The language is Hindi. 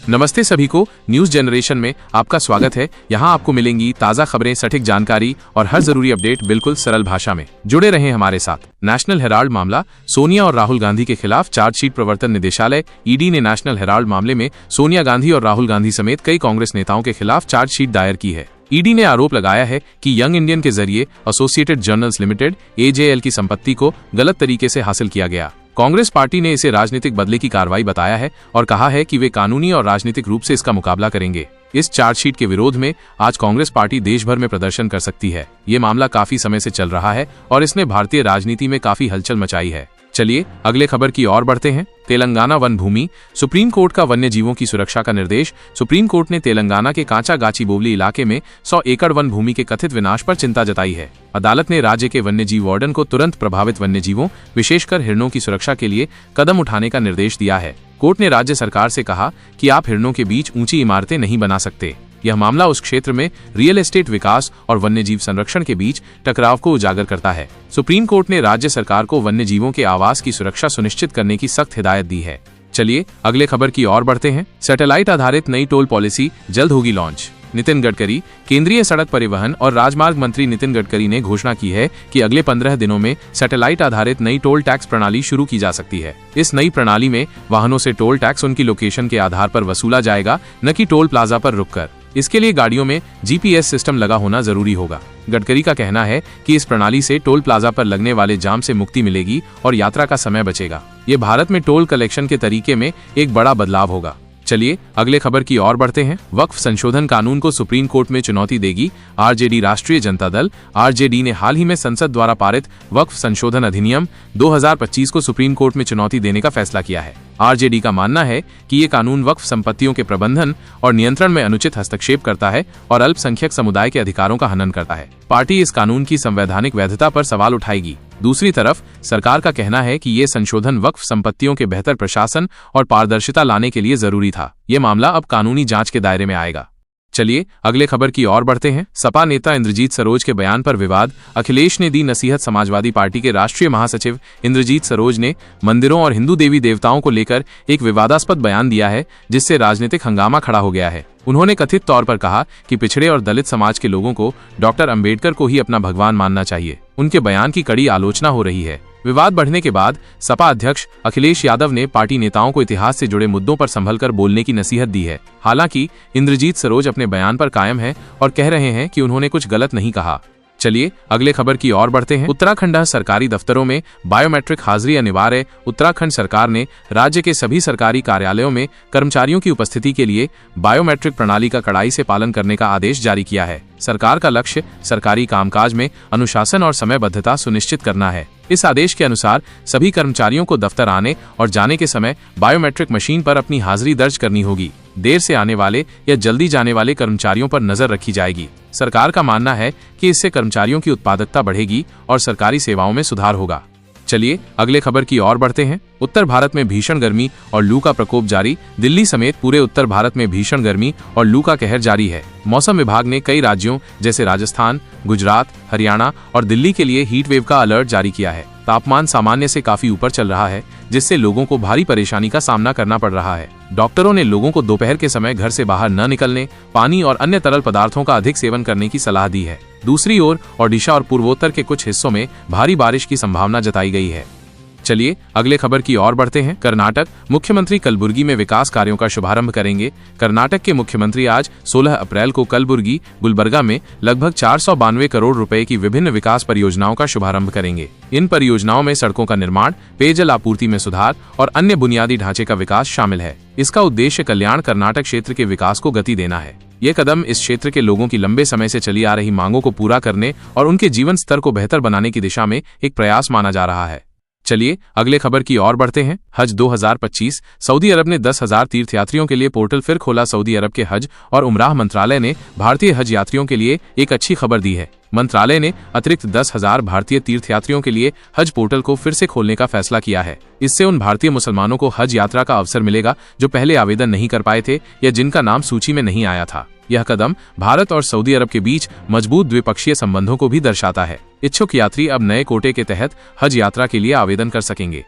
नमस्ते सभी को, न्यूज जनरेशन में आपका स्वागत है। यहाँ आपको मिलेंगी ताज़ा खबरें, सटीक जानकारी और हर जरूरी अपडेट बिल्कुल सरल भाषा में। जुड़े रहें हमारे साथ। नेशनल हेराल्ड मामला, सोनिया और राहुल गांधी के खिलाफ चार्जशीट। प्रवर्तन निदेशालय ईडी ने नेशनल हेराल्ड मामले में सोनिया गांधी और राहुल गांधी समेत कई कांग्रेस नेताओं के खिलाफ चार्जशीट दायर की है। ईडी ने आरोप लगाया है कि यंग इंडियन के जरिए एसोसिएटेड जर्नल्स लिमिटेड (एजेएल) की संपत्ति को गलत तरीके से हासिल किया गया। कांग्रेस पार्टी ने इसे राजनीतिक बदले की कार्रवाई बताया है और कहा है कि वे कानूनी और राजनीतिक रूप से इसका मुकाबला करेंगे। इस चार्जशीट के विरोध में आज कांग्रेस पार्टी देश भर में प्रदर्शन कर सकती है। ये मामला काफी समय से चल रहा है और इसने भारतीय राजनीति में काफी हलचल मचाई है। चलिए अगले खबर की ओर बढ़ते हैं। तेलंगाना वन भूमि, सुप्रीम कोर्ट का वन्य जीवों की सुरक्षा का निर्देश। सुप्रीम कोर्ट ने तेलंगाना के कांचागाचीबोवली इलाके में 100 एकड़ वन भूमि के कथित विनाश पर चिंता जताई है। अदालत ने राज्य के वन्य जीव वार्डन को तुरंत प्रभावित वन्य जीवों, विशेषकर हिरणों की सुरक्षा के लिए कदम उठाने का निर्देश दिया है। कोर्ट ने राज्य सरकार से कहा कि आप हिरणों के बीच ऊंची इमारतें नहीं बना सकते। यह मामला उस क्षेत्र में रियल एस्टेट विकास और वन्यजीव संरक्षण के बीच टकराव को उजागर करता है। सुप्रीम कोर्ट ने राज्य सरकार को वन्यजीवों के आवास की सुरक्षा सुनिश्चित करने की सख्त हिदायत दी है। चलिए अगले खबर की ओर बढ़ते हैं। सैटेलाइट आधारित नई टोल पॉलिसी जल्द होगी लॉन्च। नितिन गडकरी। केंद्रीय सड़क परिवहन और राजमार्ग मंत्री नितिन गडकरी ने घोषणा की है कि अगले 15 दिनों में सैटेलाइट आधारित नई टोल टैक्स प्रणाली शुरू की जा सकती है। इस नई प्रणाली में वाहनों से टोल टैक्स उनकी लोकेशन के आधार पर वसूला जाएगा, न कि टोल प्लाजा पर रुककर। इसके लिए गाड़ियों में जीपीएस सिस्टम लगा होना जरूरी होगा। गडकरी का कहना है कि इस प्रणाली से टोल प्लाजा पर लगने वाले जाम से मुक्ति मिलेगी और यात्रा का समय बचेगा। ये भारत में टोल कलेक्शन के तरीके में एक बड़ा बदलाव होगा। चलिए अगले खबर की ओर बढ़ते हैं। वक्फ संशोधन कानून को सुप्रीम कोर्ट में चुनौती देगी आरजेडी। राष्ट्रीय जनता दल आरजेडी ने हाल ही में संसद द्वारा पारित वक्फ संशोधन अधिनियम 2025 को सुप्रीम कोर्ट में चुनौती देने का फैसला किया है। आरजेडी का मानना है कि ये कानून वक्फ संपत्तियों के प्रबंधन और नियंत्रण में अनुचित हस्तक्षेप करता है और अल्पसंख्यक समुदाय के अधिकारों का हनन करता है। पार्टी इस कानून की संवैधानिक वैधता पर सवाल उठाएगी। दूसरी तरफ सरकार का कहना है कि ये संशोधन वक्फ संपत्तियों के बेहतर प्रशासन और पारदर्शिता लाने के लिए जरूरी था। ये मामला अब कानूनी जांच के दायरे में आएगा। चलिए अगले खबर की ओर बढ़ते हैं। सपा नेता इंद्रजीत सरोज के बयान पर विवाद, अखिलेश ने दी नसीहत। समाजवादी पार्टी के राष्ट्रीय महासचिव इंद्रजीत सरोज ने मंदिरों और हिंदू देवी देवताओं को लेकर एक विवादास्पद बयान दिया है, जिससे राजनीतिक हंगामा खड़ा हो गया है। उन्होंने कथित तौर पर कहा कि पिछड़े और दलित समाज के लोगों को डॉक्टर अंबेडकर को ही अपना भगवान मानना चाहिए। उनके बयान की कड़ी आलोचना हो रही है। विवाद बढ़ने के बाद सपा अध्यक्ष अखिलेश यादव ने पार्टी नेताओं को इतिहास से जुड़े मुद्दों पर संभलकर बोलने की नसीहत दी है। हालांकि इंद्रजीत सरोज अपने बयान पर कायम है और कह रहे हैं कि उन्होंने कुछ गलत नहीं कहा। चलिए अगले खबर की ओर बढ़ते हैं। उत्तराखंड सरकारी दफ्तरों में बायोमेट्रिक हाजिरी अनिवार्य। उत्तराखंड सरकार ने राज्य के सभी सरकारी कार्यालयों में कर्मचारियों की उपस्थिति के लिए बायोमेट्रिक प्रणाली का कड़ाई से पालन करने का आदेश जारी किया है। सरकार का लक्ष्य सरकारी कामकाज में अनुशासन और समयबद्धता सुनिश्चित करना है। इस आदेश के अनुसार सभी कर्मचारियों को दफ्तर आने और जाने के समय बायोमेट्रिक मशीन पर अपनी हाजिरी दर्ज करनी होगी। देर से आने वाले या जल्दी जाने वाले कर्मचारियों पर नजर रखी जाएगी। सरकार का मानना है कि इससे कर्मचारियों की उत्पादकता बढ़ेगी और सरकारी सेवाओं में सुधार होगा। चलिए अगले खबर की ओर बढ़ते हैं। उत्तर भारत में भीषण गर्मी और लू का प्रकोप जारी। दिल्ली समेत पूरे उत्तर भारत में भीषण गर्मी और लू का कहर जारी है। मौसम विभाग ने कई राज्यों जैसे राजस्थान, गुजरात, हरियाणा और दिल्ली के लिए हीट वेव का अलर्ट जारी किया है। तापमान सामान्य से काफी ऊपर चल रहा है, जिससे लोगों को भारी परेशानी का सामना करना पड़ रहा है। डॉक्टरों ने लोगों को दोपहर के समय घर से बाहर न निकलने, पानी और अन्य तरल पदार्थों का अधिक सेवन करने की सलाह दी है। दूसरी ओर ओडिशा और पूर्वोत्तर के कुछ हिस्सों में भारी बारिश की संभावना जताई गई है। चलिए अगले खबर की ओर बढ़ते हैं। कर्नाटक मुख्यमंत्री कलबुर्गी में विकास कार्यों का शुभारंभ करेंगे। कर्नाटक के मुख्यमंत्री आज 16 अप्रैल को कलबुर्गी, गुलबर्गा में लगभग 492 करोड़ रुपए की विभिन्न विकास परियोजनाओं का शुभारंभ करेंगे। इन परियोजनाओं में सड़कों का निर्माण, पेयजल आपूर्ति में सुधार और अन्य बुनियादी ढांचे का विकास शामिल है। इसका उद्देश्य कल्याण कर्नाटक क्षेत्र के विकास को गति देना है। ये कदम इस क्षेत्र के लोगों की लंबे समय से चली आ रही मांगों को पूरा करने और उनके जीवन स्तर को बेहतर बनाने की दिशा में एक प्रयास माना जा रहा है। चलिए अगले खबर की ओर बढ़ते हैं। हज 2025, सऊदी अरब ने 10,000 तीर्थयात्रियों के लिए पोर्टल फिर खोला। सऊदी अरब के हज और उमराह मंत्रालय ने भारतीय हज यात्रियों के लिए एक अच्छी खबर दी है। मंत्रालय ने अतिरिक्त 10,000 भारतीय तीर्थयात्रियों के लिए हज पोर्टल को फिर से खोलने का फैसला किया है। इससे उन भारतीय मुसलमानों को हज यात्रा का अवसर मिलेगा जो पहले आवेदन नहीं कर पाए थे या जिनका नाम सूची में नहीं आया था। यह कदम भारत और सऊदी अरब के बीच मजबूत द्विपक्षीय संबंधों को भी दर्शाता है। इच्छुक यात्री अब नए कोटे के तहत हज यात्रा के लिए आवेदन कर सकेंगे।